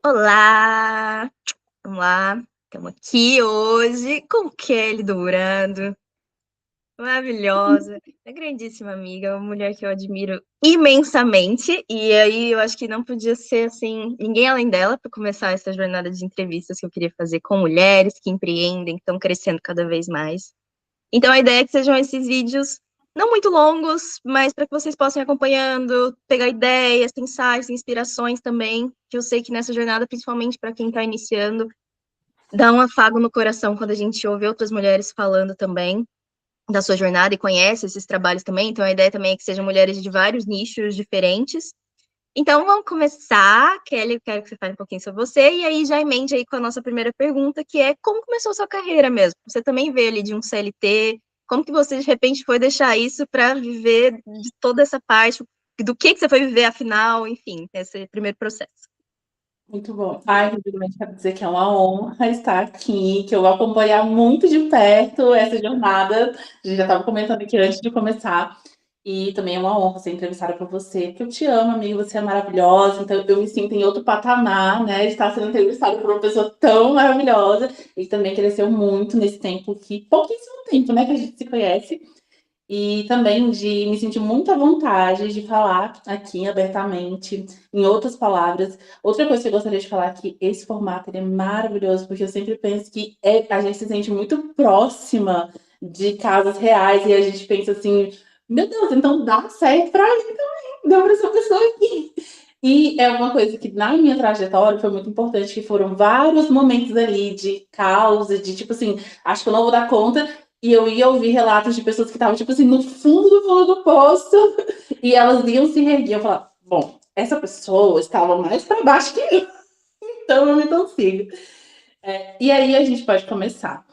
Olá! Vamos lá, estamos aqui hoje com Kelly Dourado, maravilhosa, uma grandíssima amiga, uma mulher que eu admiro imensamente, e aí eu acho que não podia ser assim, ninguém além dela para começar essa jornada de entrevistas que eu queria fazer com mulheres que empreendem, que estão crescendo cada vez mais. Então a ideia é que sejam esses vídeos não muito longos, mas para que vocês possam ir acompanhando, pegar ideias, insights, inspirações também, que eu sei que nessa jornada, principalmente para quem está iniciando, dá um afago no coração quando a gente ouve outras mulheres falando também da sua jornada e conhece esses trabalhos também. Então a ideia também é que sejam mulheres de vários nichos diferentes. Então vamos começar, Kelly, eu quero que você fale um pouquinho sobre você, e aí já emende aí com a nossa primeira pergunta, que é como começou a sua carreira mesmo? Você também veio ali de um CLT, como que você de repente foi deixar isso para viver de toda essa parte, do que você foi viver afinal, enfim, esse primeiro processo. Muito bom. Ai, primeiramente quero dizer que é uma honra estar aqui, que eu vou acompanhar muito de perto essa jornada. A gente já estava comentando aqui antes de começar. E também é uma honra ser entrevistada por você, porque eu te amo, amiga, você é maravilhosa, então eu me sinto em outro patamar, né, de estar sendo entrevistada por uma pessoa tão maravilhosa e também cresceu muito nesse tempo que, pouquíssimo tempo, né, que a gente se conhece. E também de me sentir muito à vontade de falar aqui abertamente, em outras palavras. Outra coisa que eu gostaria de falar é que esse formato ele é maravilhoso, porque eu sempre penso que a gente se sente muito próxima de casos reais e a gente pensa assim, meu Deus, então dá certo pra mim também, dá pra essa pessoa aqui. E é uma coisa que na minha trajetória foi muito importante, que foram vários momentos ali de causa, de tipo assim, acho que eu não vou dar conta, e eu ia ouvir relatos de pessoas que estavam, tipo assim, no fundo do poço, e elas iam se reerguer. Eu falava, bom, essa pessoa estava mais para baixo que eu, então eu me consigo. E aí a gente pode começar.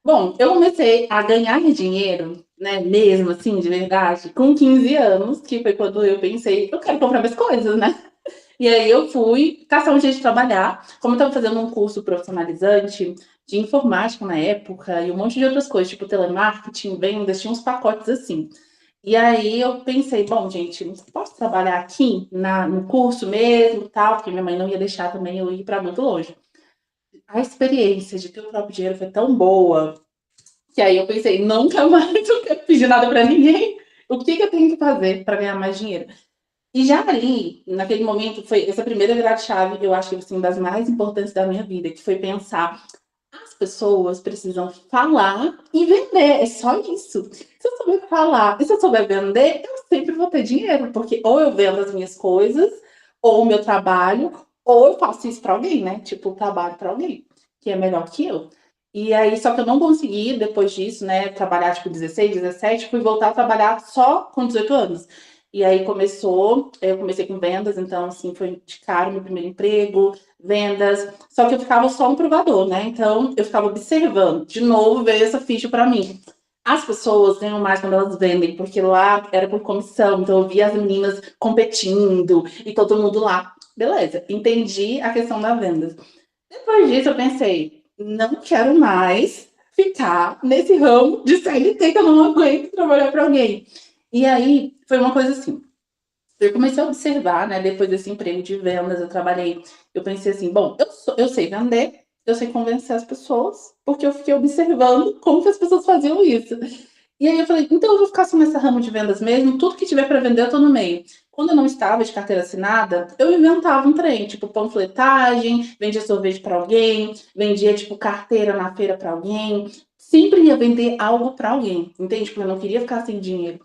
Bom, eu comecei a ganhar dinheiro, né, mesmo assim, de verdade, com 15 anos, que foi quando eu pensei, eu quero comprar mais coisas, né? E aí eu fui caçar um jeito de trabalhar. Como eu estava fazendo um curso profissionalizante de informática na época e um monte de outras coisas, tipo telemarketing, vendas, tinha uns pacotes assim. E aí eu pensei, bom, gente, posso trabalhar aqui no curso mesmo, tal, porque minha mãe não ia deixar também eu ir para muito longe. A experiência de ter o próprio dinheiro foi tão boa que aí eu pensei, nunca mais eu quero pedir nada para ninguém. O que eu tenho que fazer para ganhar mais dinheiro? E já ali, naquele momento, foi essa primeira virada de chave, eu acho que assim, das mais importantes da minha vida, que foi pensar, as pessoas precisam falar e vender, é só isso. Se eu souber falar e se eu souber vender, eu sempre vou ter dinheiro, porque ou eu vendo as minhas coisas, ou o meu trabalho, ou eu faço isso para alguém, né? Tipo, trabalho para alguém, que é melhor que eu. E aí, só que eu não consegui, depois disso, né, trabalhar tipo 16, 17, fui voltar a trabalhar só com 18 anos. E aí eu comecei com vendas, então assim, foi de cara o meu primeiro emprego, vendas, só que eu ficava só um provador, né? Então eu ficava observando, de novo veio essa ficha para mim. As pessoas ganham mais quando elas vendem, porque lá era por comissão, então eu via as meninas competindo e todo mundo lá. Beleza, entendi a questão da venda. Depois disso eu pensei, não quero mais ficar nesse ramo de CLT que eu não aguento trabalhar para alguém. E aí foi uma coisa assim, eu comecei a observar, né, depois desse emprego de vendas, eu pensei assim, bom, eu sei vender, eu sei convencer as pessoas, porque eu fiquei observando como que as pessoas faziam isso. E aí eu falei, então eu vou ficar só nesse ramo de vendas mesmo, tudo que tiver para vender eu tô no meio. Quando eu não estava de carteira assinada, eu inventava um trem, tipo panfletagem, vendia sorvete para alguém, vendia tipo carteira na feira para alguém, sempre ia vender algo para alguém, entende? Porque eu não queria ficar sem dinheiro.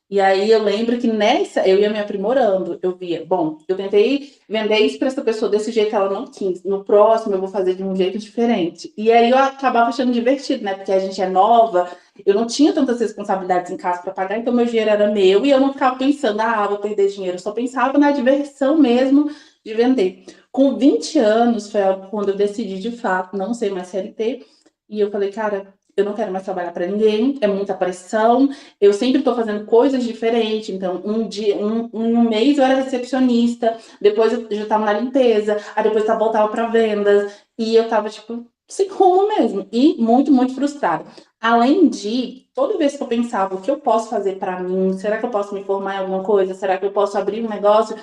E aí eu lembro que nessa eu ia me aprimorando. Eu via, bom, eu tentei vender isso para essa pessoa desse jeito, ela não quis. No próximo eu vou fazer de um jeito diferente. E aí eu acabava achando divertido, né? Porque a gente é nova, eu não tinha tantas responsabilidades em casa para pagar, então meu dinheiro era meu e eu não ficava pensando, ah, vou perder dinheiro. Eu só pensava na diversão mesmo de vender. Com 20 anos foi quando eu decidi de fato não ser mais CLT. E eu falei, cara, eu não quero mais trabalhar para ninguém, é muita pressão, eu sempre estou fazendo coisas diferentes. Então, um mês eu era recepcionista, depois eu já estava na limpeza, aí depois eu voltava para vendas, e eu estava, tipo, sem rumo mesmo, e muito, muito frustrada. Além de, toda vez que eu pensava o que eu posso fazer para mim, será que eu posso me formar em alguma coisa? Será que eu posso abrir um negócio?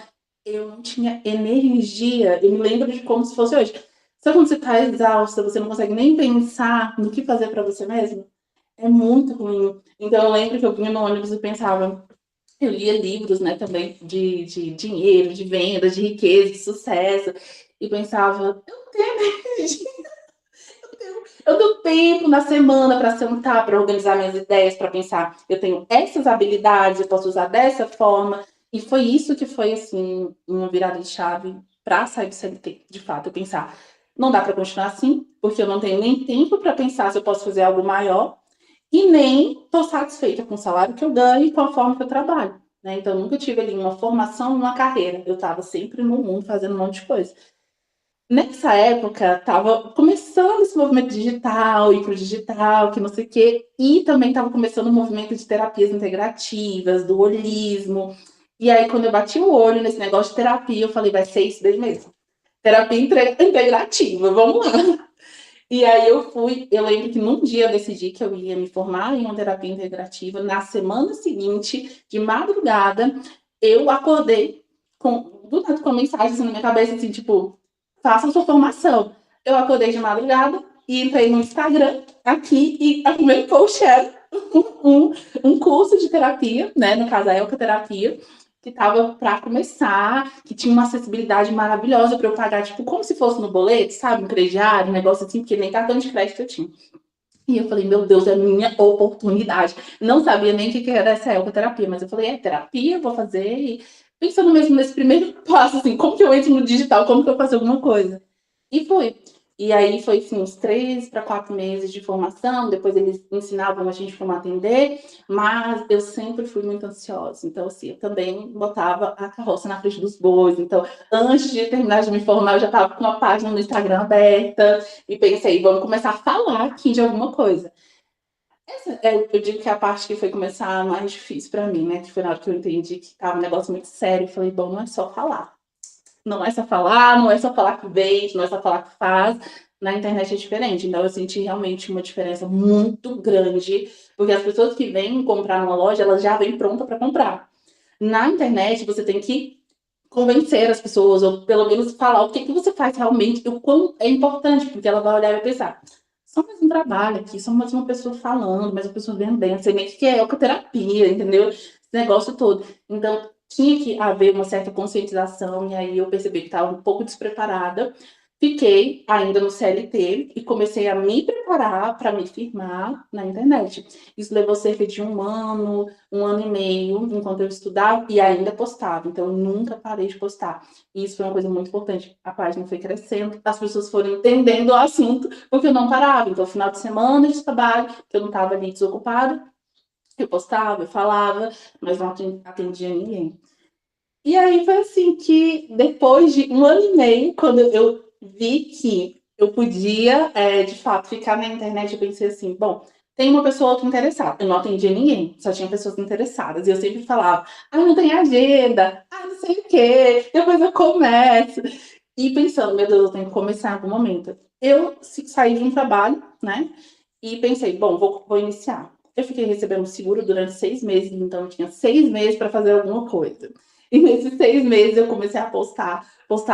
eu não tinha energia. Eu me lembro de como se fosse hoje. Sabe quando você tá exausta, você não consegue nem pensar no que fazer para você mesmo? É muito ruim. Então eu lembro que eu vinha no ônibus e pensava, eu lia livros, né, também de dinheiro, de vendas, de riqueza, de sucesso, e pensava, eu não tenho energia, eu tenho tempo na semana para sentar, para organizar minhas ideias, para pensar, eu tenho essas habilidades, eu posso usar dessa forma. E foi isso que foi, assim, uma virada de chave para sair do CLT, de fato, eu pensar, não dá para continuar assim, porque eu não tenho nem tempo para pensar se eu posso fazer algo maior, e nem estou satisfeita com o salário que eu ganho e com a forma que eu trabalho. Né? Então, eu nunca tive ali uma formação, uma carreira. Eu estava sempre no mundo fazendo um monte de coisa. Nessa época, estava começando esse movimento digital, ir para o digital, que não sei o quê, e também estava começando o movimento de terapias integrativas, do holismo. E aí, quando eu bati o olho nesse negócio de terapia, eu falei, vai ser isso daí mesmo. Terapia integrativa, vamos lá. E aí eu lembro que num dia eu decidi que eu ia me formar em uma terapia integrativa. Na semana seguinte, de madrugada, eu acordei do nada com uma mensagem assim, na minha cabeça, assim, tipo, faça a sua formação. Eu acordei de madrugada e entrei no Instagram aqui e o primeiro post era um curso de terapia, né? No caso, a Elca-terapia, que estava para começar, que tinha uma acessibilidade maravilhosa para eu pagar, tipo, como se fosse no boleto, sabe? Um crediário, um negócio assim, porque nem cartão de crédito eu tinha. E eu falei, meu Deus, é minha oportunidade. Não sabia nem o que era essa elcoterapia, mas eu falei, é terapia, vou fazer. E pensando mesmo nesse primeiro passo, assim, como que eu entro no digital, como que eu faço alguma coisa. E foi. E aí foi assim, uns 3 para 4 meses de formação, depois eles ensinavam a gente como atender, mas eu sempre fui muito ansiosa. Então, assim, eu também botava a carroça na frente dos bois. Então, antes de terminar de me formar, eu já estava com uma página no Instagram aberta e pensei, vamos começar a falar aqui de alguma coisa. Eu digo que é a parte que foi começar mais difícil para mim, né? Que foi na hora que eu entendi que estava um negócio muito sério. Eu falei, bom, não é só falar. Não é só falar, não é só falar que vende, não é só falar que faz. Na internet é diferente. Então, eu senti realmente uma diferença muito grande, porque as pessoas que vêm comprar numa loja, elas já vêm pronta para comprar. Na internet, você tem que convencer as pessoas, ou pelo menos falar o que, que você faz realmente, o quão é importante, porque ela vai olhar e vai pensar. Só mais um trabalho aqui, só mais uma pessoa falando, mais uma pessoa vendendo, sei nem o que é ecoterapia, entendeu? Esse negócio todo. Então, tinha que haver uma certa conscientização, e aí eu percebi que estava um pouco despreparada. Fiquei ainda no CLT e comecei a me preparar para me firmar na internet. Isso levou cerca de um ano e meio, enquanto eu estudava e ainda postava. Então, eu nunca parei de postar. E isso foi uma coisa muito importante. A página foi crescendo, as pessoas foram entendendo o assunto, porque eu não parava. Então, final de semana de trabalho, que eu não estava ali desocupada, eu postava, eu falava, mas não atendia ninguém. E aí foi assim que, depois de um ano e meio, quando eu vi que eu podia, de fato, ficar na internet, eu pensei assim, bom, tem uma pessoa ou outra interessada. Eu não atendia ninguém, só tinha pessoas interessadas. E eu sempre falava, não tem agenda, não sei o quê, depois eu começo. E pensando, meu Deus, eu tenho que começar em algum momento. Eu saí de um trabalho, né? E pensei, bom, vou iniciar. Eu fiquei recebendo seguro durante 6 meses, então eu tinha 6 meses para fazer alguma coisa. E nesses 6 meses eu comecei a postar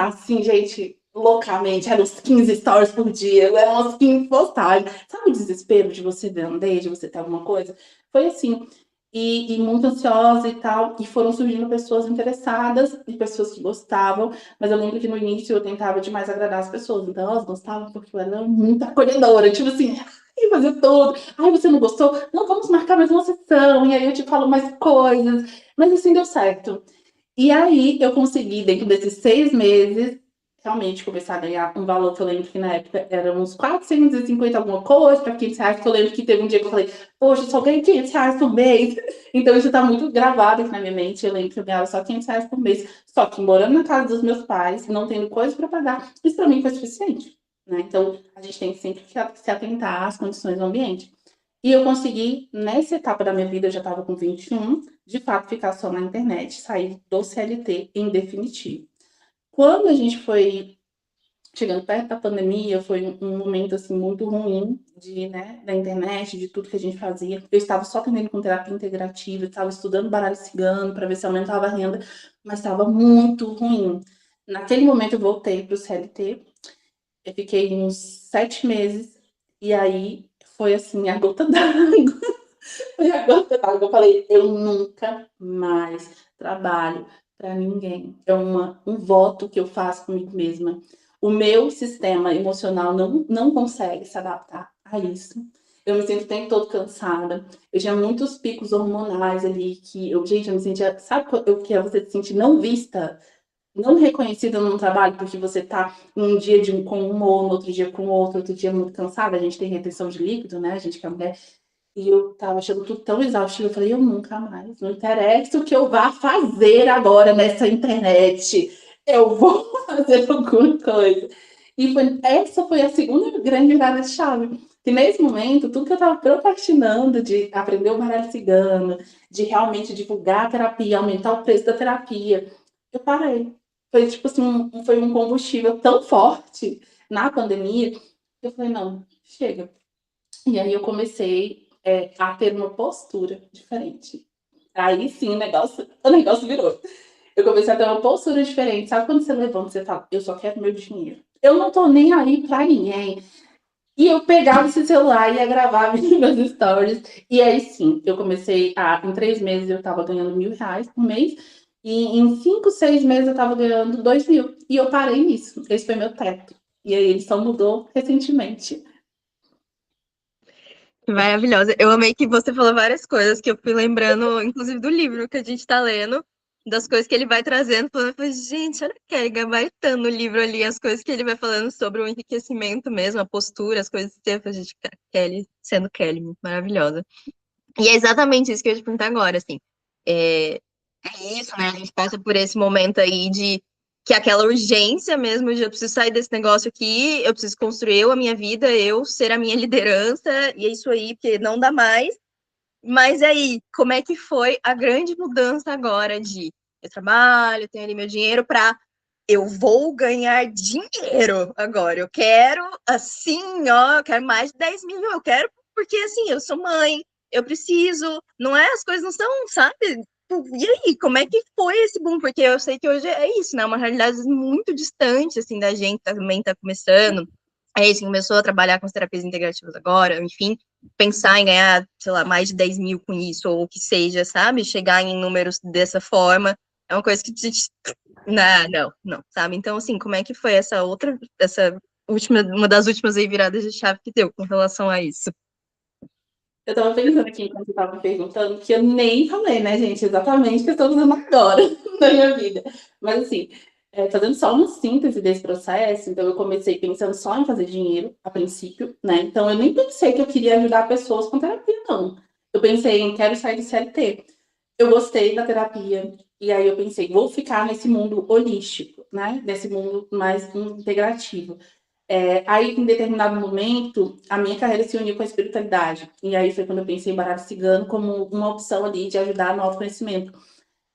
assim, gente, loucamente, eram uns 15 stories por dia, eram umas 15 postagens. Sabe o desespero de você vender, de você ter alguma coisa? Foi assim. E muito ansiosa e tal, e foram surgindo pessoas interessadas e pessoas que gostavam, mas eu lembro que no início eu tentava demais agradar as pessoas, então elas gostavam porque eu era muito acolhedora, tipo assim, e fazer tudo. Ai, você não gostou? Não, vamos marcar mais uma sessão, e aí eu te falo mais coisas, mas assim deu certo. E aí eu consegui, dentro desses 6 meses, realmente começar a ganhar um valor que eu lembro que na época era uns 450 alguma coisa, para 500 reais, que eu lembro que teve um dia que eu falei, poxa, eu só ganho 500 reais por mês. Então isso tá muito gravado aqui na minha mente. Eu lembro que eu ganhava só 500 reais por mês. Só que morando na casa dos meus pais, não tendo coisa para pagar, isso para mim foi suficiente. Né? Então a gente tem sempre que se atentar às condições do ambiente. E eu consegui, nessa etapa da minha vida, eu já estava com 21, de fato ficar só na internet, sair do CLT em definitivo. Quando a gente foi chegando perto da pandemia, foi um momento, assim, muito ruim né, da internet, de tudo que a gente fazia. Eu estava só atendendo com terapia integrativa, estava estudando baralho cigano para ver se aumentava a renda, mas estava muito ruim. Naquele momento eu voltei para o CLT, eu fiquei uns 7 meses, e aí foi assim, a gota d'água. Foi a gota d'água. Eu falei, eu nunca mais trabalho para ninguém. É um voto que eu faço comigo mesma. O meu sistema emocional não consegue se adaptar a isso. Eu me sinto o tempo todo cansada. Eu tinha muitos picos hormonais ali que gente, eu me sentia. Sabe o que é você se sentir não vista? Não reconhecida no trabalho, porque você tá num dia com um humor, no outro dia com outro dia muito cansada. A gente tem retenção de líquido, né? A gente que é mulher. E eu estava achando tudo tão exaustivo, eu falei: "Eu nunca mais, não interessa o que eu vá fazer agora nessa internet, eu vou fazer alguma coisa". E essa foi a segunda grande virada de chave, que nesse momento, tudo que eu estava procrastinando de aprender o baralho cigano, de realmente divulgar a terapia, aumentar o preço da terapia, eu parei. Foi tipo assim, foi um combustível tão forte na pandemia, que eu falei: "Não, chega". E aí eu comecei, a ter uma postura diferente. Aí sim o negócio virou. Eu comecei a ter uma postura diferente. Sabe quando você levanta e você fala: "Eu só quero meu dinheiro. Eu não tô nem aí pra ninguém". E eu pegava esse celular e ia gravar meus stories. E aí sim, eu comecei em 3 meses eu estava ganhando R$ 1.000 por mês, e em 5, 6 meses eu estava ganhando 2.000. E eu parei nisso. Esse foi meu teto. E aí ele só mudou recentemente. Maravilhosa. Eu amei que você falou várias coisas que eu fui lembrando, inclusive do livro que a gente tá lendo, das coisas que ele vai trazendo. Falando, eu falei, gente, olha o Kelly gabaritando o livro ali, as coisas que ele vai falando sobre o enriquecimento mesmo, a postura, as coisas que eu falei, gente, Kelly sendo Kelly, maravilhosa. E é exatamente isso que eu ia te perguntar agora, assim. É, é isso, né? A gente passa por esse momento aí de que é aquela urgência mesmo de eu preciso sair desse negócio aqui, eu preciso construir eu a minha vida, eu ser a minha liderança, e é isso aí, porque não dá mais. Mas aí, como é que foi a grande mudança agora de eu trabalho, tenho ali meu dinheiro para eu vou ganhar dinheiro agora. Eu quero assim, ó, eu quero mais de 10 mil, eu quero porque assim, eu sou mãe, eu preciso, não é? As coisas não são, sabe? E aí, como é que foi esse boom? Porque eu sei que hoje é isso, né? Uma realidade muito distante, assim, da gente também tá começando. É isso, começou a trabalhar com as terapias integrativas agora, enfim, pensar em ganhar, sei lá, mais de 10 mil com isso, ou o que seja, sabe? Chegar em números dessa forma, é uma coisa que a gente não, sabe? Então, assim, como é que foi essa última, uma das últimas aí viradas de chave que deu com relação a isso? Eu estava pensando aqui enquanto você estava me perguntando, que eu nem falei, né, gente, exatamente o que eu estou fazendo agora na minha vida. Mas assim, fazendo só uma síntese desse processo, então eu comecei pensando só em fazer dinheiro, a princípio, né? Então eu nem pensei que eu queria ajudar pessoas com terapia, não. Eu pensei em quero sair do CLT. Eu gostei da terapia, e aí eu pensei, vou ficar nesse mundo holístico, né? Nesse mundo mais integrativo. Aí, em determinado momento, a minha carreira se uniu com a espiritualidade. E aí foi quando eu pensei em baralho cigano como uma opção ali de ajudar no autoconhecimento.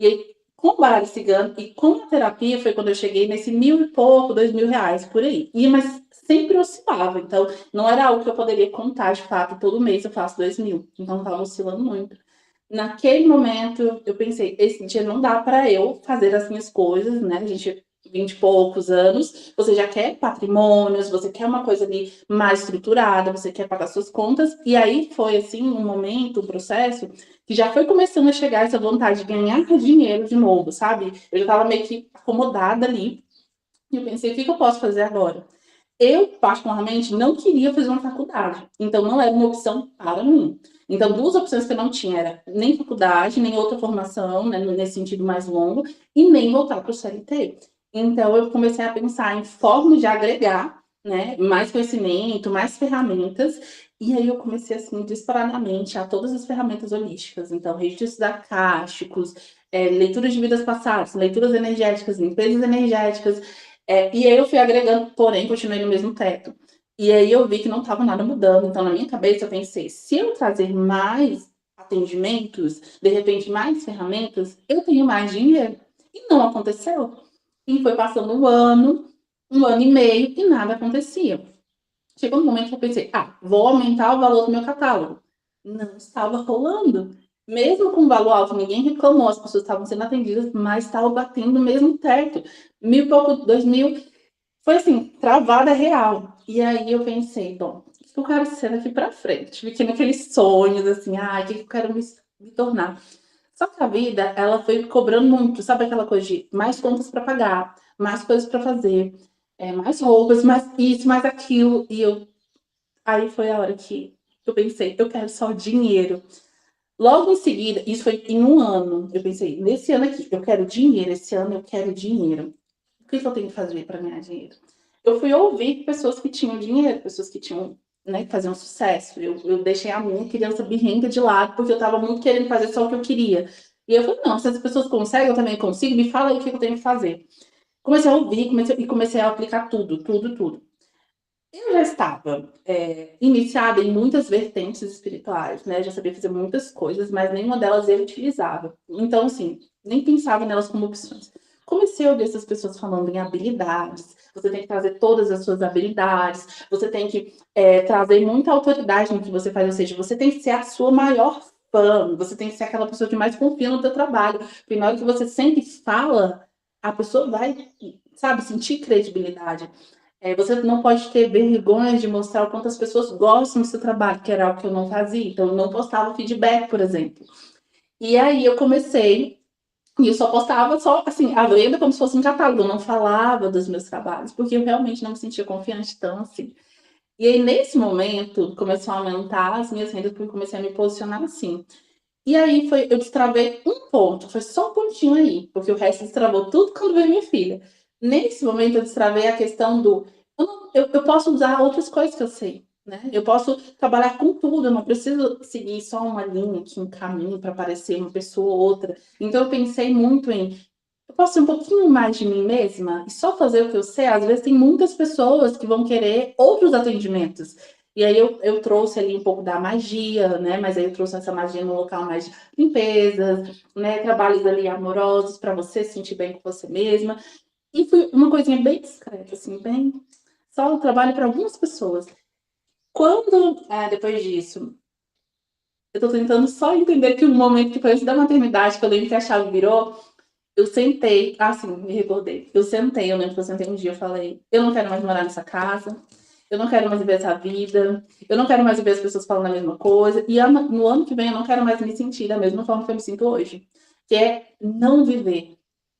E aí, com o baralho cigano e com a terapia, foi quando eu cheguei nesse 1.000 e pouco, R$ 2.000, por aí. Mas sempre oscilava. Então, não era algo que eu poderia contar de fato. Todo mês eu faço 2.000. Então, estava oscilando muito. Naquele momento, eu pensei, esse dia não dá para eu fazer as minhas coisas, né? A gente, 20 e poucos anos, você já quer patrimônios, você quer uma coisa ali mais estruturada, você quer pagar suas contas. E aí foi, assim, um momento, um processo, que já foi começando a chegar essa vontade de ganhar dinheiro de novo, sabe? Eu já estava meio que acomodada ali. E eu pensei, o que eu posso fazer agora? Eu, particularmente, não queria fazer uma faculdade, então não era uma opção para mim. Então, duas opções que eu não tinha era nem faculdade, nem outra formação, né, nesse sentido mais longo, e nem voltar para o CLT. Então, eu comecei a pensar em formas de agregar, né, mais conhecimento, mais ferramentas, e aí eu comecei, assim, disparadamente a todas as ferramentas holísticas. Então, registros acásticos, leituras de vidas passadas, leituras energéticas, limpezas energéticas, e aí eu fui agregando, porém continuei no mesmo teto. E aí eu vi que não estava nada mudando. Então, na minha cabeça, eu pensei, se eu trazer mais atendimentos, de repente mais ferramentas, eu tenho mais dinheiro. E não aconteceu. E foi passando o ano, 1 ano e meio e nada acontecia. Chegou um momento que eu pensei, vou aumentar o valor do meu catálogo. Não estava rolando. Mesmo com valor alto, ninguém reclamou, as pessoas estavam sendo atendidas, mas estava batendo o mesmo teto. 1.000 e pouco, 2.000, foi assim, travada real. E aí eu pensei, bom, o que eu quero ser daqui para frente? Fiquei naqueles sonhos, assim, o que eu quero me tornar? Só que a vida, ela foi cobrando muito, sabe aquela coisa de mais contas para pagar, mais coisas para fazer, mais roupas, mais isso, mais aquilo. Aí foi a hora que eu pensei, eu quero só dinheiro. Logo em seguida, isso foi em 1 ano, eu pensei, nesse ano aqui, eu quero dinheiro, esse ano eu quero dinheiro. O que eu tenho que fazer para ganhar dinheiro? Eu fui ouvir pessoas que tinham dinheiro, pessoas que tinham, né, que faziam sucesso. Eu deixei a minha criança birrenta de lado, porque eu estava muito querendo fazer só o que eu queria. E eu falei, não, se as pessoas conseguem, eu também consigo, me fala aí o que eu tenho que fazer. Comecei a ouvir, comecei a aplicar tudo, tudo, tudo. Eu já estava iniciada em muitas vertentes espirituais, né? Já sabia fazer muitas coisas, mas nenhuma delas eu utilizava. Então, assim, nem pensava nelas como opções. Comecei a ouvir essas pessoas falando em habilidades. Você tem que trazer todas as suas habilidades. Você tem que trazer muita autoridade no que você faz. Ou seja, você tem que ser a sua maior fã. Você tem que ser aquela pessoa que mais confia no seu trabalho. Porque na hora que você sempre fala, a pessoa vai, sabe, sentir credibilidade. Você não pode ter vergonha de mostrar o quanto as pessoas gostam do seu trabalho, que era algo que eu não fazia. Então, eu não postava feedback, por exemplo. E aí eu comecei, e eu só postava só, assim, a venda como se fosse um catálogo. Eu não falava dos meus trabalhos, porque eu realmente não me sentia confiante tão assim. E aí, nesse momento, começou a aumentar as minhas rendas, porque eu comecei a me posicionar assim. E aí eu destravei um ponto, foi só um pontinho aí, porque o resto destravou tudo quando veio minha filha. Nesse momento eu destravei a questão do eu posso usar outras coisas que eu sei, né? Eu posso trabalhar com tudo, eu não preciso seguir só uma linha aqui, um caminho para parecer uma pessoa ou outra. Então eu pensei muito em eu posso ser um pouquinho mais de mim mesma e só fazer o que eu sei. Às vezes tem muitas pessoas que vão querer outros atendimentos. E aí eu trouxe ali um pouco da magia, né? Mas aí eu trouxe essa magia no local mais de limpezas, né? Trabalhos ali amorosos para você se sentir bem com você mesma. E foi uma coisinha bem discreta, assim, bem. Só um trabalho para algumas pessoas. Depois disso, eu tô tentando só entender que o momento que foi antes da maternidade, que eu lembro que a chave virou, eu sentei, sim, me recordei. Eu lembro que eu sentei um dia, eu falei, eu não quero mais morar nessa casa, eu não quero mais viver essa vida, eu não quero mais viver as pessoas falando a mesma coisa, e no ano que vem eu não quero mais me sentir da mesma forma que eu me sinto hoje, que é não viver.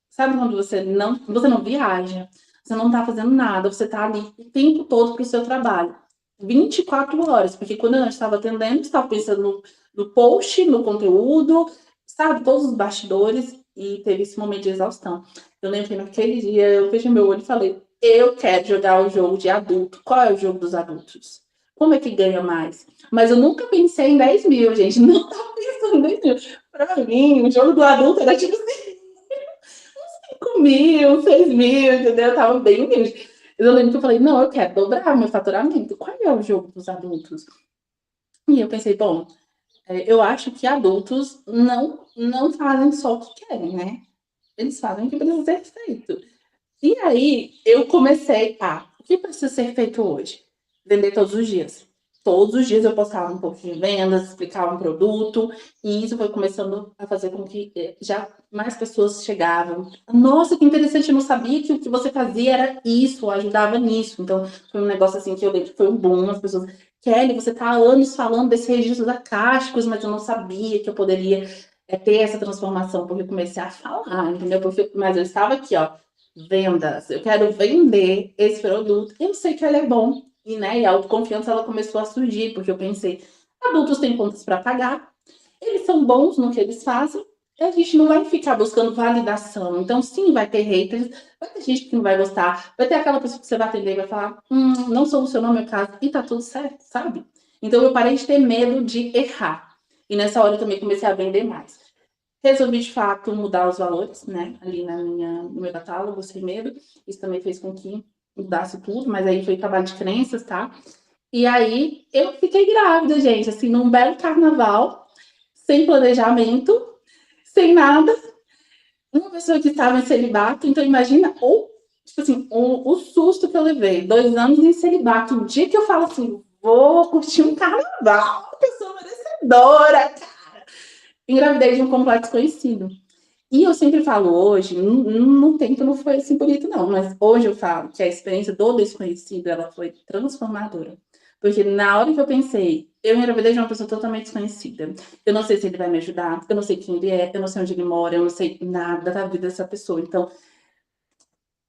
Sabe quando você não viaja, você não tá fazendo nada, você tá ali o tempo todo pro seu trabalho. 24 horas, porque quando eu estava atendendo, eu estava pensando no post, no conteúdo, sabe, todos os bastidores, e teve esse momento de exaustão. Eu lembro que naquele dia eu fechei meu olho e falei: eu quero jogar o jogo de adulto. Qual é o jogo dos adultos? Como é que ganha mais? Mas eu nunca pensei em 10 mil, gente. Não tava pensando em 10 mil. Pra mim, o jogo do adulto era tipo assim, 5.000, 6.000, entendeu? Eu tava bem humilde. Eu lembro que eu falei: não, eu quero dobrar meu faturamento. Qual é o jogo dos adultos? E eu pensei: bom, eu acho que adultos não fazem só o que querem, né? Eles fazem o que precisa ser feito. E aí eu comecei o que precisa ser feito hoje? Vender todos os dias. Todos os dias eu postava um pouco de vendas, explicava um produto, e isso foi começando a fazer com que já mais pessoas chegavam. Nossa, que interessante, eu não sabia que o que você fazia era isso, ajudava nisso. Então, foi um negócio assim que eu lembro que foi um boom, as pessoas, Kelly, você tá há anos falando desse registro acásticos, mas eu não sabia que eu poderia ter essa transformação, porque eu comecei a falar, entendeu? Mas eu estava aqui, ó, vendas. Eu quero vender esse produto. Eu sei que ele é bom. E a autoconfiança ela começou a surgir, porque eu pensei, adultos têm contas para pagar, eles são bons no que eles fazem, e a gente não vai ficar buscando validação. Então, sim, vai ter haters, vai ter gente que não vai gostar, vai ter aquela pessoa que você vai atender e vai falar, não solucionou meu caso, e tá tudo certo, sabe? Então, eu parei de ter medo de errar. E nessa hora eu também comecei a vender mais. Resolvi, de fato, mudar os valores, né, ali no meu catálogo, sem medo. Isso também fez com que mudasse tudo, mas aí foi trabalho de crenças, tá? E aí eu fiquei grávida, gente, assim, num belo carnaval, sem planejamento, sem nada. Uma pessoa que estava em celibato, então imagina o tipo assim, o susto que eu levei, 2 anos em celibato, um dia que eu falo assim, vou curtir um carnaval, eu sou merecedora, cara. Engravidei de um completo desconhecido. E eu sempre falo hoje, no tempo não foi assim bonito não, mas hoje eu falo que a experiência do desconhecido, ela foi transformadora. Porque na hora que eu pensei, eu engravidei de uma pessoa totalmente desconhecida. Eu não sei se ele vai me ajudar, eu não sei quem ele é, eu não sei onde ele mora, eu não sei nada da vida dessa pessoa. Então,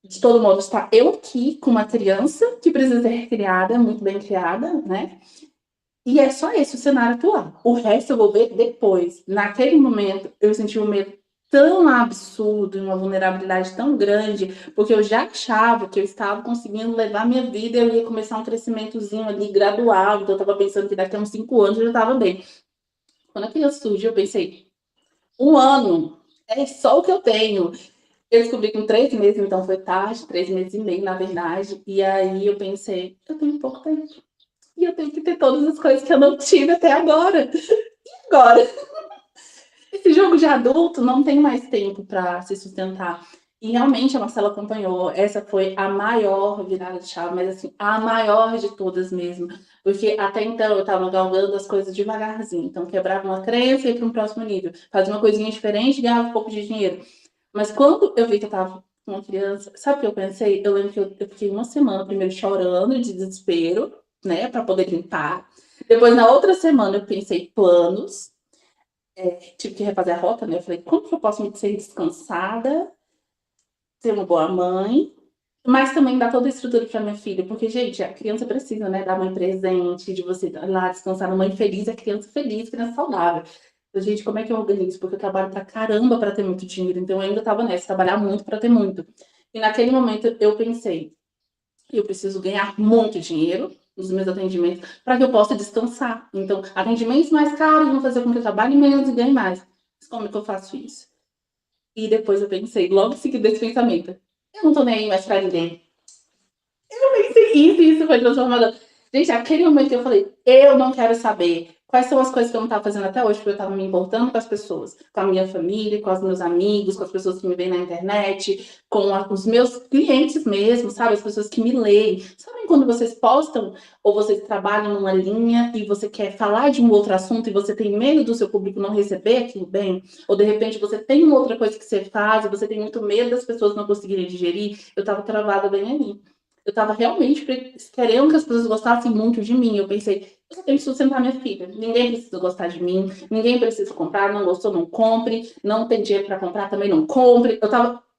de todo modo, está eu aqui com uma criança que precisa ser criada, muito bem criada, né? E é só esse o cenário atual. O resto eu vou ver depois. Naquele momento, eu senti um medo tão absurdo, uma vulnerabilidade tão grande, porque eu já achava que eu estava conseguindo levar minha vida e eu ia começar um crescimentozinho ali gradual. Então, eu estava pensando que daqui a uns 5 anos eu já estava bem. Quando a criança surgiu, eu pensei, 1 ano é só o que eu tenho. Eu descobri com 3 meses, então foi tarde, 3 meses e meio, na verdade. E aí eu pensei, eu tenho pouco tempo. E eu tenho que ter todas as coisas que eu não tive até agora. Agora, esse jogo de adulto não tem mais tempo para se sustentar. E realmente a Marcela acompanhou. Essa foi a maior virada de chave, mas assim, a maior de todas mesmo. Porque até então eu estava galgando as coisas devagarzinho. Então quebrava uma crença e ia para um próximo nível. Fazia uma coisinha diferente e ganhava um pouco de dinheiro. Mas quando eu vi que eu estava com uma criança, sabe o que eu pensei? Eu lembro que eu fiquei uma semana primeiro chorando de desespero, né, para poder limpar. Depois, na outra semana, eu pensei planos, tive que refazer a rota, né? Eu falei, como que eu posso me ser descansada, ser uma boa mãe, mas também dar toda a estrutura para minha filha, porque, gente, a criança precisa, né, dar mãe presente, de você ir lá descansar na mãe feliz, criança saudável. Eu, gente, como é que eu organizo? Porque eu trabalho pra caramba para ter muito dinheiro, então eu ainda estava nessa, trabalhar muito para ter muito. E naquele momento eu pensei, eu preciso ganhar muito dinheiro nos meus atendimentos para que eu possa descansar. Então, atendimentos mais caros vão fazer com que eu trabalhe menos e ganhe mais. Mas como é que eu faço isso? E depois eu pensei, logo em seguida desse pensamento, eu não tô nem aí mais pra ninguém. Eu pensei isso e isso foi transformador. Gente, aquele momento que eu falei, eu não quero saber quais são as coisas que eu não estava fazendo até hoje, porque eu estava me importando com as pessoas, com a minha família, com os meus amigos, com as pessoas que me veem na internet, os meus clientes mesmo, sabe? As pessoas que me leem. Sabem quando vocês postam ou vocês trabalham numa linha e você quer falar de um outro assunto e você tem medo do seu público não receber aquilo bem? Ou de repente você tem uma outra coisa que você faz e você tem muito medo das pessoas não conseguirem digerir? Eu estava travada bem ali. Eu estava realmente querendo que as pessoas gostassem muito de mim. Eu pensei, eu tenho que sustentar minha filha. Ninguém precisa gostar de mim, ninguém precisa comprar, não gostou, não compre, não tem dinheiro para comprar, também não compre.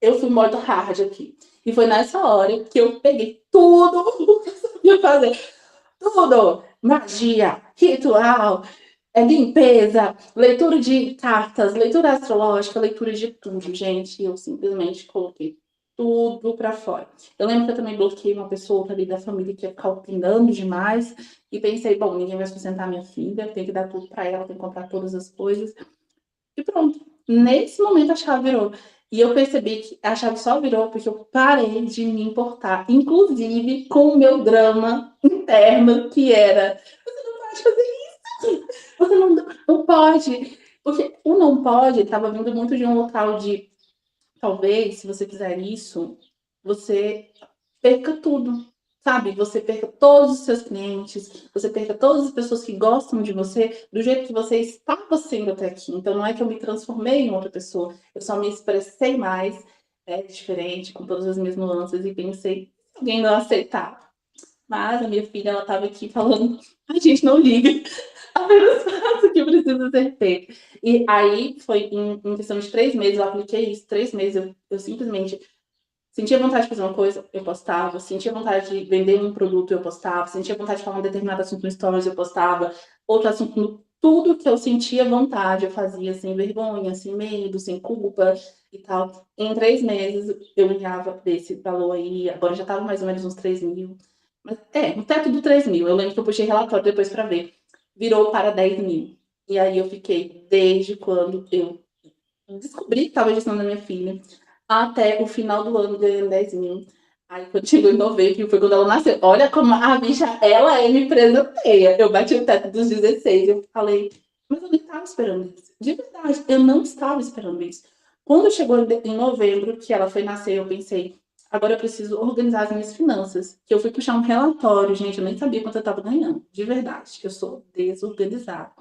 Eu fui modo hard aqui. E foi nessa hora que eu peguei tudo o que eu sabia fazer. Tudo! Magia, ritual, limpeza, leitura de cartas, leitura astrológica, leitura de tudo, gente. Eu simplesmente coloquei tudo para fora. Eu lembro que eu também bloqueei uma pessoa ali da família que ia ficar opinando demais e pensei, bom, ninguém vai sustentar minha filha, tem que dar tudo para ela, tem que comprar todas as coisas. E pronto. Nesse momento a chave virou. E eu percebi que a chave só virou porque eu parei de me importar, inclusive com o meu drama interno, que era: você não pode fazer isso, você não pode. Porque o não pode estava vindo muito de um local de talvez, se você fizer isso, você perca tudo, sabe? Você perca todos os seus clientes, você perca todas as pessoas que gostam de você do jeito que você estava sendo até aqui. Então, não é que eu me transformei em outra pessoa, eu só me expressei mais, diferente, com todas as minhas nuances e pensei, se alguém não aceitar. Mas a minha filha, ela estava aqui falando, a gente não liga, apenas faça o que precisa ser feito. E aí foi em questão de 3 meses, eu apliquei isso, 3 meses, eu simplesmente sentia vontade de fazer uma coisa, eu postava. Sentia vontade de vender um produto, eu postava. Sentia vontade de falar um determinado assunto no Stories, eu postava. Outro assunto, tudo que eu sentia vontade, eu fazia sem vergonha, sem medo, sem culpa e tal. Em 3 meses, eu ganhava desse valor aí. Agora já estava mais ou menos uns 3 mil. Mas, no teto do 3 mil. Eu lembro que eu puxei relatório depois para ver. Virou para 10 mil. E aí eu fiquei desde quando eu descobri que estava gestando a minha filha até o final do ano ganhando 10 mil. Aí quando chegou em novembro, foi quando ela nasceu. Olha como a bicha, ela me presenteia. Eu bati o teto dos 16, eu falei, mas eu nem estava esperando isso. De verdade, eu não estava esperando isso. Quando chegou em novembro, que ela foi nascer, eu pensei, agora eu preciso organizar as minhas finanças. Que eu fui puxar um relatório, gente, eu nem sabia quanto eu estava ganhando, de verdade, que eu sou desorganizada.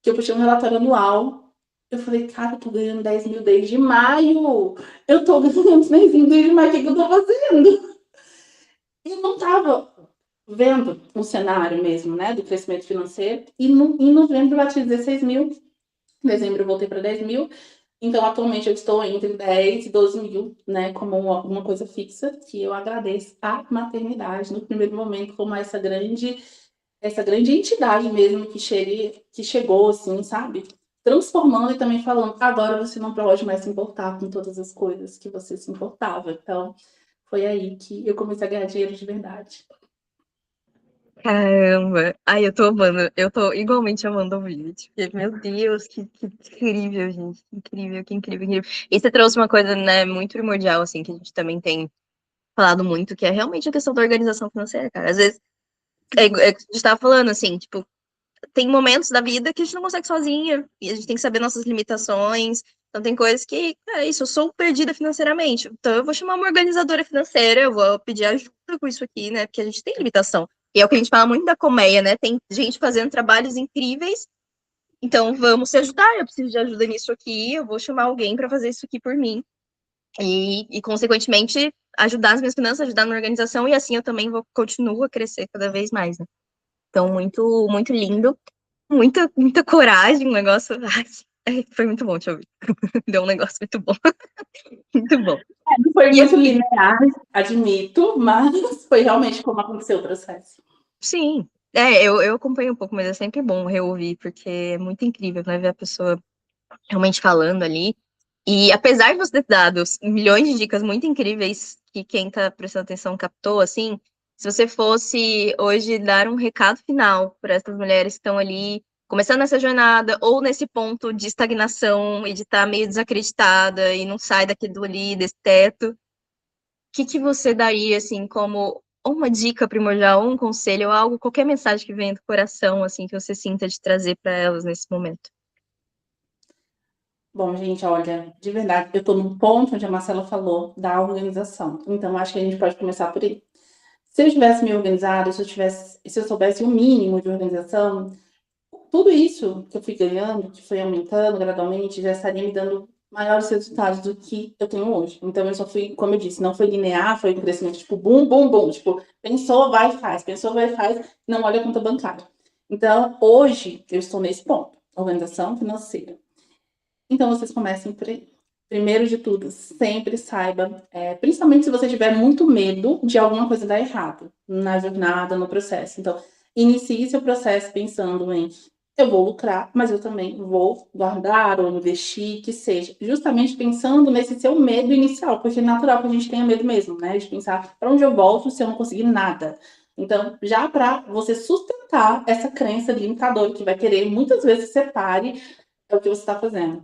Que eu puxei um relatório anual, eu falei, cara, eu tô ganhando 10 mil desde maio, eu tô ganhando 10 mil desde maio, o que eu tô fazendo? E eu não tava vendo um cenário mesmo, né, do crescimento financeiro, e em novembro eu bati 16 mil, em dezembro eu voltei para 10 mil, então atualmente eu estou entre 10 e 12 mil, né, como uma coisa fixa, que eu agradeço a maternidade no primeiro momento como essa grande entidade mesmo que chegou, assim, sabe? Transformando e também falando, agora você não pode mais se importar com todas as coisas que você se importava. Então, foi aí que eu comecei a ganhar dinheiro de verdade. Caramba! Ai, eu tô amando, eu tô igualmente amando ouvir isso, porque, meu Deus, que incrível, gente, que incrível, que incrível, que incrível. E você trouxe uma coisa, né, muito primordial, assim, que a gente também tem falado muito, que é realmente a questão da organização financeira, cara. Às vezes, é que a gente tava falando, assim, tipo, tem momentos da vida que a gente não consegue sozinha, e a gente tem que saber nossas limitações. Então tem coisas que, é isso, eu sou perdida financeiramente. Então eu vou chamar uma organizadora financeira, eu vou pedir ajuda com isso aqui, né? Porque a gente tem limitação. E é o que a gente fala muito da colmeia, né? Tem gente fazendo trabalhos incríveis, então vamos se ajudar. Eu preciso de ajuda nisso aqui, eu vou chamar alguém para fazer isso aqui por mim. Consequentemente, ajudar as minhas finanças, ajudar na organização, e assim eu também vou continuo a crescer cada vez mais, né? Então, muito, muito lindo. Muita coragem, um negócio. Ai, foi muito bom te ouvir. Deu um negócio muito bom. Muito bom. Não foi E muito assim, linear, admito, mas foi realmente como aconteceu o processo. sim. Eu acompanho um pouco, mas é sempre bom reouvir, porque é muito incrível, né? Ver a pessoa realmente falando ali. E apesar de você ter dado milhões de dicas muito incríveis que quem tá prestando atenção captou, assim, se você fosse hoje dar um recado final para essas mulheres que estão ali começando essa jornada ou nesse ponto de estagnação e de estar meio desacreditada e não sai daquilo ali, desse teto, o que você daria, assim, como uma dica primordial, ou um conselho, ou algo, qualquer mensagem que venha do coração, assim, que você sinta de trazer para elas nesse momento? Bom, gente, olha, de verdade, eu tô no ponto onde a Marcela falou da organização. Então, acho que a gente pode começar por aí. Se eu tivesse me organizado, se eu soubesse o mínimo de organização, tudo isso que eu fui ganhando, que foi aumentando gradualmente, já estaria me dando maiores resultados do que eu tenho hoje. Então, eu só fui, como eu disse, não foi linear, foi um crescimento tipo bum, bum, bum. Tipo, pensou, vai e faz, pensou, vai e faz, não olha a conta bancária. Então, hoje, eu estou nesse ponto, organização financeira. Então, vocês comecem por aí. Primeiro de tudo, sempre saiba, principalmente se você tiver muito medo de alguma coisa dar errado na jornada, no processo. Então, inicie seu processo pensando em eu vou lucrar, mas eu também vou guardar ou investir, que seja. Justamente pensando nesse seu medo inicial, porque é natural que a gente tenha medo mesmo, né? De pensar para onde eu volto se eu não conseguir nada. Então, já para você sustentar essa crença limitadora que vai querer muitas vezes que você pare, é o que você está fazendo.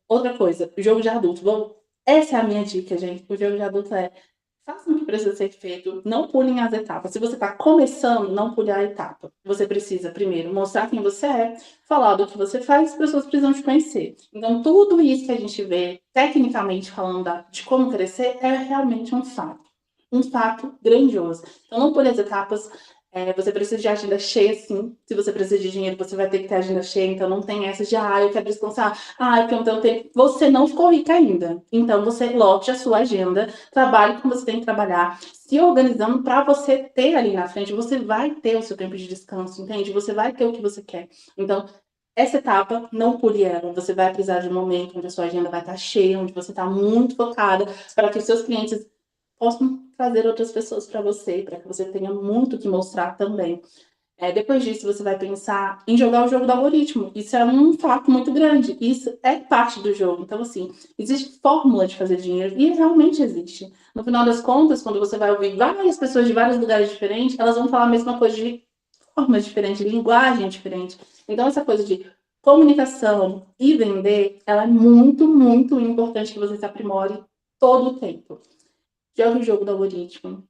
Outra coisa, o jogo de adulto. Essa é a minha dica, gente. O jogo de adulto é faça o que precisa ser feito, não pulem as etapas. Se você está começando, não pule a etapa. Você precisa, primeiro, mostrar quem você é, falar do que você faz, as pessoas precisam te conhecer. Então, tudo isso que a gente vê, tecnicamente falando de como crescer, é realmente um fato. Um fato grandioso. Então, não pule as etapas. Você precisa de agenda cheia, sim. Se você precisa de dinheiro, você vai ter que ter agenda cheia. Então, não tem essa de, eu quero descansar. Porque eu não tenho tempo. Você não ficou rica ainda. Então, você lote a sua agenda, trabalhe como você tem que trabalhar, se organizando para você ter ali na frente. Você vai ter o seu tempo de descanso, entende? Você vai ter o que você quer. Então, essa etapa, não pule ela. Você vai precisar de um momento onde a sua agenda vai estar cheia, onde você está muito focada, para que os seus clientes possam trazer outras pessoas para você, para que você tenha muito que mostrar também. Depois disso, você vai pensar em jogar o jogo do algoritmo. Isso é um fato muito grande. Isso é parte do jogo. Então, assim, existe fórmula de fazer dinheiro e realmente existe. No final das contas, quando você vai ouvir várias pessoas de vários lugares diferentes, elas vão falar a mesma coisa de formas diferentes, de linguagem diferente. Então, essa coisa de comunicação e vender, ela é muito, muito importante que você se aprimore todo o tempo. Joga o jogo do algoritmo.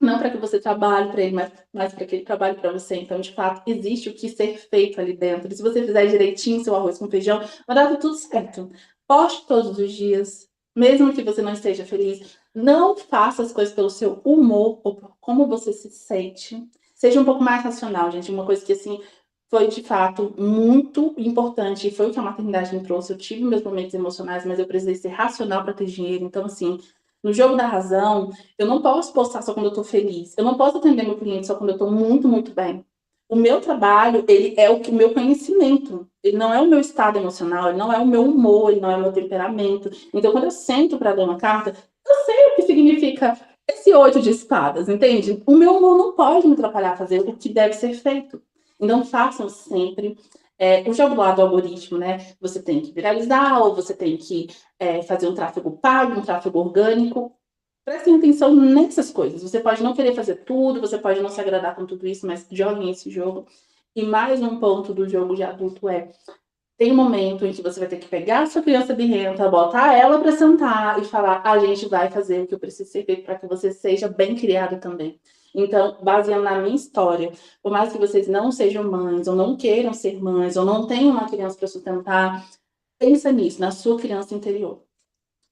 Não para que você trabalhe para ele, mas para que ele trabalhe para você. Então, de fato, existe o que ser feito ali dentro. E se você fizer direitinho seu arroz com feijão, vai dar tudo certo. Poste todos os dias, mesmo que você não esteja feliz. Não faça as coisas pelo seu humor ou por como você se sente. Seja um pouco mais racional, gente. Uma coisa que, assim, foi de fato muito importante e foi o que a maternidade me trouxe. Eu tive meus momentos emocionais, mas eu precisei ser racional para ter dinheiro. Então, assim, no jogo da razão, eu não posso postar só quando eu tô feliz. Eu não posso atender meu cliente só quando eu tô muito, muito bem. O meu trabalho, ele é o meu conhecimento. Ele não é o meu estado emocional, ele não é o meu humor, ele não é o meu temperamento. Então, quando eu sento para ler uma carta, eu sei o que significa esse 8 de espadas, entende? O meu humor não pode me atrapalhar a fazer o que deve ser feito. Então, façam sempre. O jogo lá do algoritmo, né? Você tem que viralizar, ou você tem que fazer um tráfego pago, um tráfego orgânico. Prestem atenção nessas coisas. Você pode não querer fazer tudo, você pode não se agradar com tudo isso, mas joguem esse jogo. E mais um ponto do jogo de adulto tem um momento em que você vai ter que pegar a sua criança birrenta, botar ela para sentar e falar: a gente vai fazer o que eu preciso ser feito para que você seja bem criado também. Então, baseando na minha história, por mais que vocês não sejam mães, ou não queiram ser mães, ou não tenham uma criança para sustentar, pensa nisso, na sua criança interior.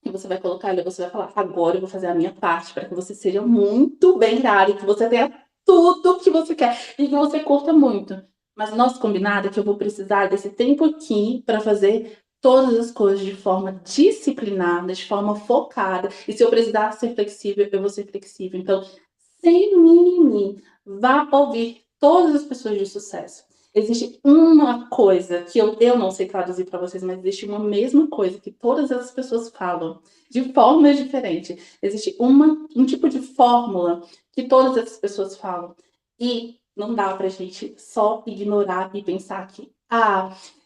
E você vai colocar ali, você vai falar: agora eu vou fazer a minha parte para que você seja muito bem criado, que você tenha tudo que você quer e que você curta muito. Mas nosso combinado é que eu vou precisar desse tempo aqui para fazer todas as coisas de forma disciplinada, de forma focada. E se eu precisar ser flexível, eu vou ser flexível. Então, sem mimimi, vá ouvir todas as pessoas de sucesso. Existe uma coisa que eu não sei traduzir para vocês, mas existe uma mesma coisa que todas as pessoas falam, de formas diferentes. Existe um tipo de fórmula que todas essas pessoas falam. E não dá pra gente só ignorar e pensar que,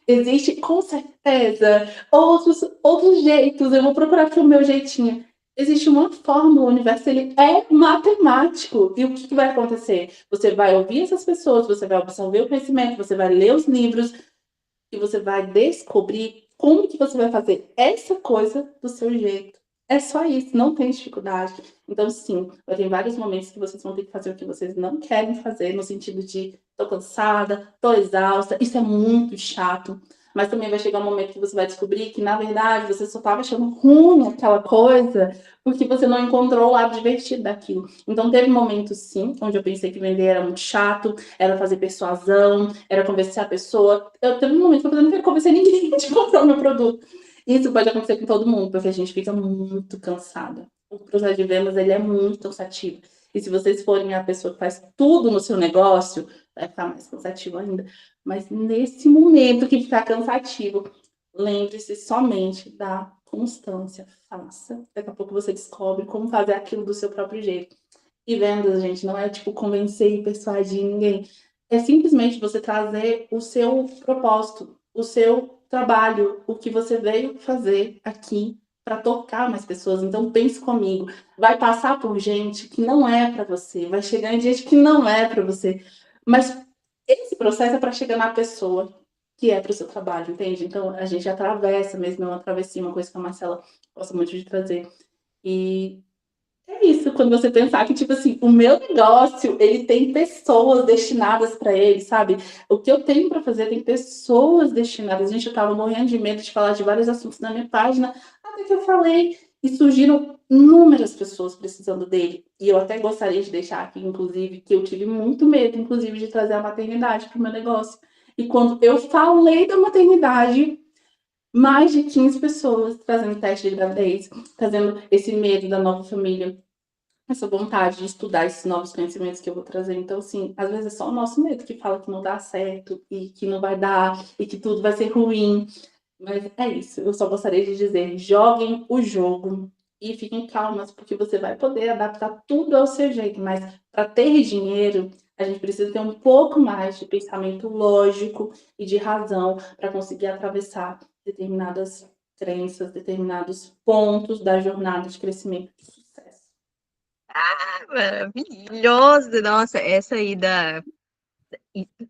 existe com certeza outros jeitos, eu vou procurar aqui o meu jeitinho. Existe uma fórmula, o universo ele é matemático. E o que vai acontecer? Você vai ouvir essas pessoas, você vai absorver o conhecimento, você vai ler os livros e você vai descobrir como que você vai fazer essa coisa do seu jeito. É só isso, não tem dificuldade. Então, sim, vai ter vários momentos que vocês vão ter que fazer o que vocês não querem fazer, no sentido de tô cansada, tô exausta, isso é muito chato. Mas também vai chegar um momento que você vai descobrir que, na verdade, você só estava achando ruim aquela coisa porque você não encontrou o lado divertido daquilo. Então, teve momentos, sim, onde eu pensei que vender era muito chato, era fazer persuasão, era convencer a pessoa. Eu teve um momento que eu falei: não quero convencer ninguém de comprar o meu produto. Isso pode acontecer com todo mundo, porque a gente fica muito cansada. O processo de vendas, ele é muito cansativo. E se vocês forem a pessoa que faz tudo no seu negócio, vai ficar mais cansativo ainda. Mas nesse momento que ficar cansativo, lembre-se somente da constância. Faça. Daqui a pouco você descobre como fazer aquilo do seu próprio jeito. E vendas, gente, não é tipo convencer e persuadir ninguém. É simplesmente você trazer o seu propósito, o seu trabalho, o que você veio fazer aqui para tocar mais pessoas. Então pense comigo, vai passar por gente que não é para você, vai chegar em gente que não é para você, mas esse processo é para chegar na pessoa que é para o seu trabalho, entende? Então a gente atravessa mesmo, é uma travessia, uma coisa que a Marcela gosta muito de trazer. E é isso, quando você pensar que, tipo assim, o meu negócio, ele tem pessoas destinadas para ele, sabe? O que eu tenho para fazer tem pessoas destinadas. Gente, eu tava morrendo de medo de falar de vários assuntos na minha página, até que eu falei e surgiram inúmeras pessoas precisando dele. E eu até gostaria de deixar aqui, inclusive, que eu tive muito medo, inclusive, de trazer a maternidade para o meu negócio. E quando eu falei da maternidade, mais de 15 pessoas trazendo teste de gravidez, trazendo esse medo da nova família, essa vontade de estudar esses novos conhecimentos que eu vou trazer. Então, assim, às vezes é só o nosso medo que fala que não dá certo e que não vai dar e que tudo vai ser ruim. Mas é isso. Eu só gostaria de dizer: joguem o jogo e fiquem calmas, porque você vai poder adaptar tudo ao seu jeito. Mas para ter dinheiro, a gente precisa ter um pouco mais de pensamento lógico e de razão para conseguir atravessar determinadas crenças, determinados pontos da jornada de crescimento de sucesso. Maravilhosa! Nossa, essa aí da.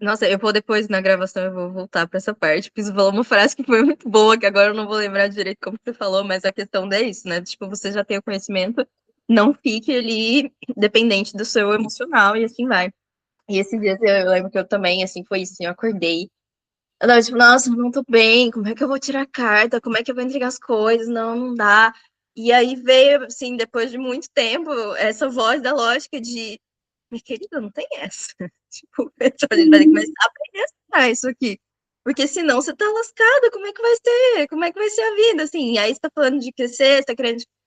Nossa, eu vou depois na gravação, eu vou voltar para essa parte, porque você falou uma frase que foi muito boa, que agora eu não vou lembrar direito como você falou, mas a questão é isso, né? Tipo, você já tem o conhecimento, não fique ali dependente do seu emocional e assim vai. E esses dias eu lembro que eu também, assim, foi isso, assim, eu acordei. Eu tava tipo, nossa, não tô bem, como é que eu vou tirar a carta? Como é que eu vou entregar as coisas? Não, não dá. E aí veio, assim, depois de muito tempo, essa voz da lógica de, minha querida, não tem essa. Tipo, a gente vai ter que começar a aprender a assinar isso aqui. Porque senão você tá lascada, como é que vai ser? Como é que vai ser a vida? Assim, e aí você tá falando de crescer, você tá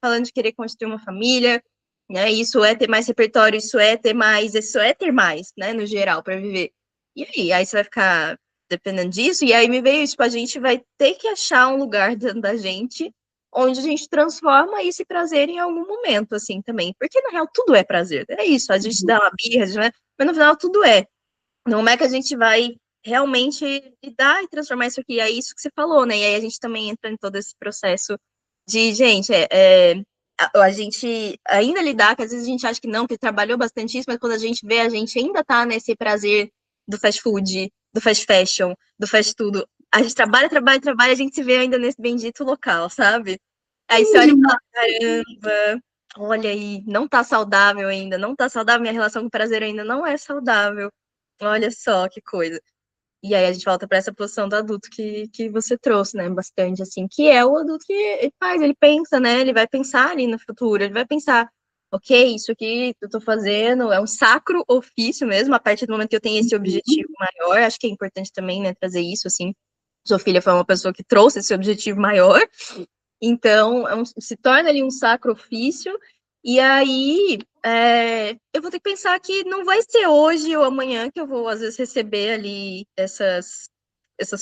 falando de querer construir uma família, né? Isso é ter mais repertório, isso é ter mais, né, no geral, para viver. E aí você vai ficar dependendo disso, e aí me veio, tipo, a gente vai ter que achar um lugar dentro da gente onde a gente transforma esse prazer em algum momento, assim, também. Porque, na real, tudo é prazer. É isso, a gente dá uma birra, né? Mas no final tudo é. Como é que a gente vai realmente lidar e transformar isso aqui? É isso que você falou, né? E aí a gente também entra em todo esse processo de, gente, a gente ainda lidar, que às vezes a gente acha que não, que trabalhou bastante isso, mas quando a gente vê, a gente ainda tá nesse prazer do fast food, do fast fashion, do fast tudo. A gente trabalha, trabalha, trabalha, a gente se vê ainda nesse bendito local, sabe? Aí você olha e fala, caramba, olha aí, não tá saudável ainda, não tá saudável, minha relação com o prazer ainda não é saudável. Olha só que coisa. E aí a gente volta para essa posição do adulto que você trouxe, né? Bastante, assim, que é o adulto que ele faz, ele pensa, né? Ele vai pensar ali no futuro, ele vai pensar, ok, isso aqui que eu tô fazendo é um sacro ofício mesmo, a partir do momento que eu tenho esse objetivo maior, acho que é importante também, né, trazer isso, assim. Sua filha foi uma pessoa que trouxe esse objetivo maior, então se torna ali um sacro ofício, e aí eu vou ter que pensar que não vai ser hoje ou amanhã que eu vou, às vezes, receber ali essas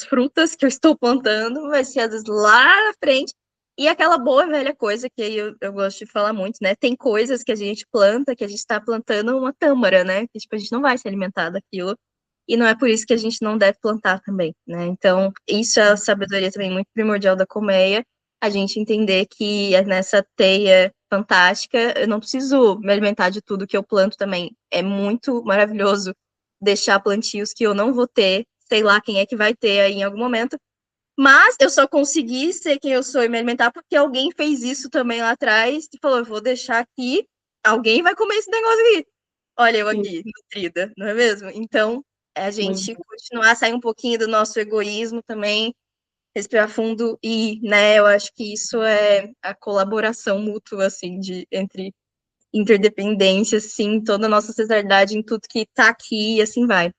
frutas que eu estou plantando, vai ser, às vezes, lá na frente. E aquela boa velha coisa que eu gosto de falar muito, né? Tem coisas que a gente planta, que a gente está plantando uma tâmara, né? Que, tipo, a gente não vai se alimentar daquilo. E não é por isso que a gente não deve plantar também, né? Então, isso é a sabedoria também muito primordial da colmeia, a gente entender que nessa teia fantástica, eu não preciso me alimentar de tudo que eu planto também. É muito maravilhoso deixar plantios que eu não vou ter, sei lá quem é que vai ter aí em algum momento, mas eu só consegui ser quem eu sou e me alimentar porque alguém fez isso também lá atrás e falou, eu vou deixar aqui, alguém vai comer esse negócio aqui. Olha eu Sim, aqui, nutrida, não é mesmo? Então, a gente muito. continuar, sair um pouquinho do nosso egoísmo também, respirar fundo e, né, eu acho que isso é a colaboração mútua, assim, entre interdependência, assim, toda a nossa sociedade em tudo que tá aqui e assim vai.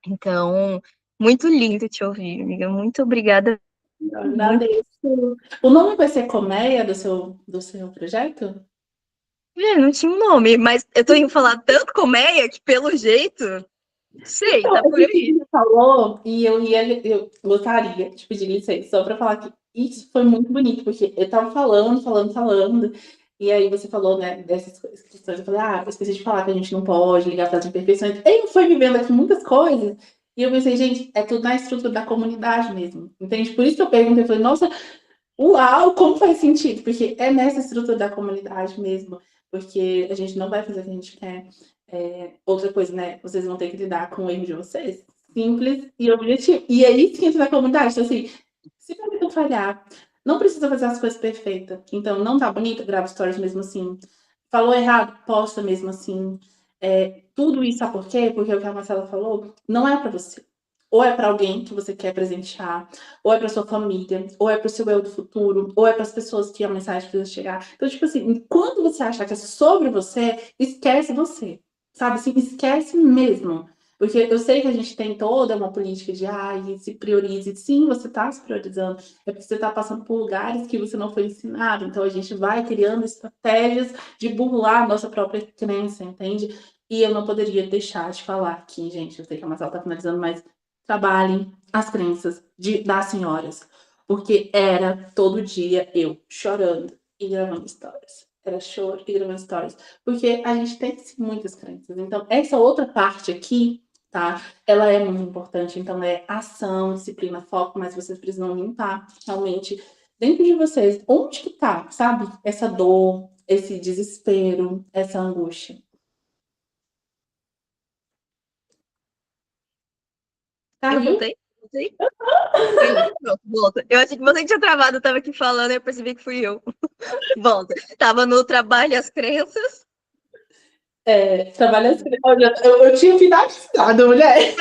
Então, muito lindo te ouvir, amiga. Muito obrigada. Eu Muito. agradeço. O nome vai ser Colmeia do seu projeto? Não tinha um nome, mas eu tô indo falar tanto colmeia que, pelo jeito, sei, Então, tá é por que aí. você falou e eu gostaria de pedir licença só para falar que isso foi muito bonito, porque eu estava falando, falando, falando, e aí você falou, né, dessas questões. Eu falei, eu esqueci de falar que a gente não pode ligar para as imperfeições. Ele foi me vendo aqui muitas coisas, e eu pensei, gente, é tudo na estrutura da comunidade mesmo, entende? Por isso que eu perguntei, eu falei, nossa, uau, como faz sentido? Porque é nessa estrutura da comunidade mesmo, porque a gente não vai fazer o que a gente quer. Outra coisa, né? Vocês vão ter que lidar com o erro de vocês. Simples e objetivo. E aí sim entra na comunidade. Então, assim, se você falhar, não precisa fazer as coisas perfeitas. Então, não tá bonito, grava stories mesmo assim. Falou errado, posta mesmo assim. Tudo isso, sabe por quê? Porque o que a Marcela falou não é para você. Ou é para alguém que você quer presentear, ou é para sua família, ou é para o seu eu do futuro, ou é para as pessoas que a mensagem precisa chegar. Então, tipo assim, quando você achar que é sobre você, esquece você. Sabe assim, esquece mesmo. Porque eu sei que a gente tem toda uma política de se priorize. Sim, você está se priorizando. É porque você está passando por lugares que você não foi ensinado. Então a gente vai criando estratégias de burlar a nossa própria crença, entende? E eu não poderia deixar de falar aqui, gente. Eu sei que a Marcela está finalizando, mas trabalhem as crenças das senhoras. Porque era todo dia eu chorando e gravando stories. Era choro e gravando stories. Porque a gente tem sim, muitas crenças. Então, essa outra parte aqui, tá? Ela é muito importante. Então, é ação, disciplina, foco, mas vocês precisam limpar realmente dentro de vocês. Onde que tá, sabe? Essa dor, esse desespero, essa angústia. Eu Caiu? voltei? Voltei? Aí, pronto, volta. Eu achei que você tinha travado, eu tava aqui falando, eu percebi que fui eu. Volta. Tava no trabalho as crenças. Trabalha assim. Olha, eu tinha finalizado, mulher.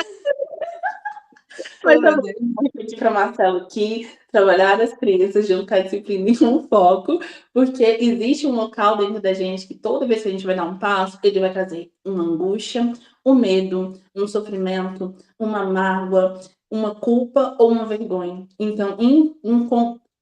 Mas Oh, meu também Deus. vou pedir para Marcelo que trabalhar as crianças junto com a disciplina em um foco, porque existe um local dentro da gente que toda vez que a gente vai dar um passo, ele vai trazer uma angústia, um medo, um sofrimento, uma mágoa, uma culpa ou uma vergonha. Então,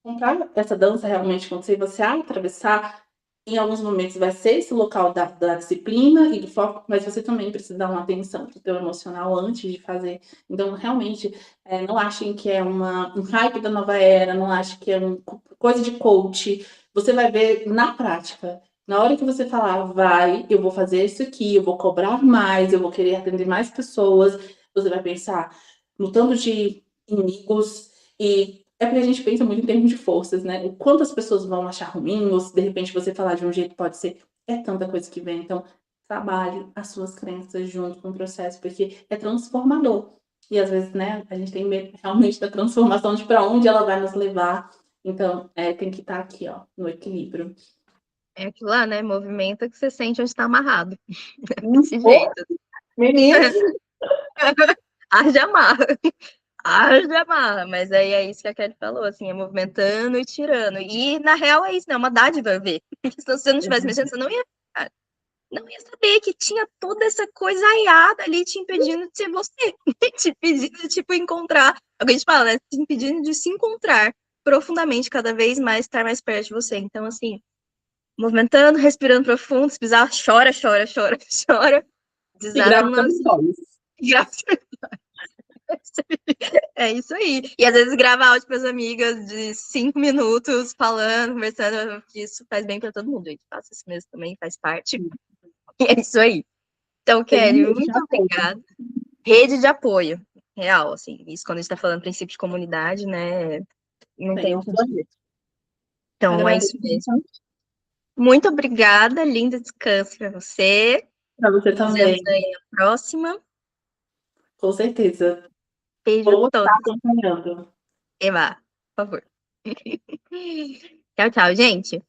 comprar essa dança realmente com você, você atravessar, em alguns momentos vai ser esse local da disciplina e do foco, mas você também precisa dar uma atenção para o teu emocional antes de fazer. Então, realmente, não achem que é um hype da nova era, não achem que é coisa de coach. Você vai ver na prática. Na hora que você falar, vai, eu vou fazer isso aqui, eu vou cobrar mais, eu vou querer atender mais pessoas, você vai pensar no tanto de inimigos e é porque a gente pensa muito em termos de forças, né? O quanto as pessoas vão achar ruim, ou se de repente você falar de um jeito pode ser. É tanta coisa que vem. Então, trabalhe as suas crenças junto com o processo, porque é transformador. E às vezes, né, a gente tem medo realmente da transformação, de para onde ela vai nos levar. Então, tem que estar aqui, ó, no equilíbrio. É aquilo lá, né? Movimenta que você sente onde está amarrado. Desse Ô, jeito. menino! Haja amarra. Haja amarra. Mas aí é isso que a Kelly falou, assim, é movimentando e tirando. E na real é isso, né? É uma dádiva ver. Porque se você não estivesse mexendo, você não ia saber que tinha toda essa coisa aiada ali te impedindo de ser você. Te impedindo de, tipo, encontrar. Alguém te fala, né? Te impedindo de se encontrar profundamente, cada vez mais, estar mais perto de você. Então, assim, movimentando, respirando profundo, se precisar, chora, chora, chora, chora. E Desata grávida nos nos olhos. É isso aí. E às vezes grava áudio para as amigas de 5 minutos, falando, conversando, que isso faz bem para todo mundo. A gente faça isso mesmo também, faz parte. E é isso aí. Então, Tem Kelly, um mês de muito apoio. obrigada. Rede de apoio, real, assim. Isso quando a gente está falando princípio de comunidade, né? Não Tem tem o um que plano. dizer. Então, é Agradeço isso mesmo. Muito obrigada, lindo descanso para você. para você Nos vemos também, aí na próxima. com certeza. Beijo a Vou estar todos. acompanhando. Eva, por favor. Tchau, tchau, gente.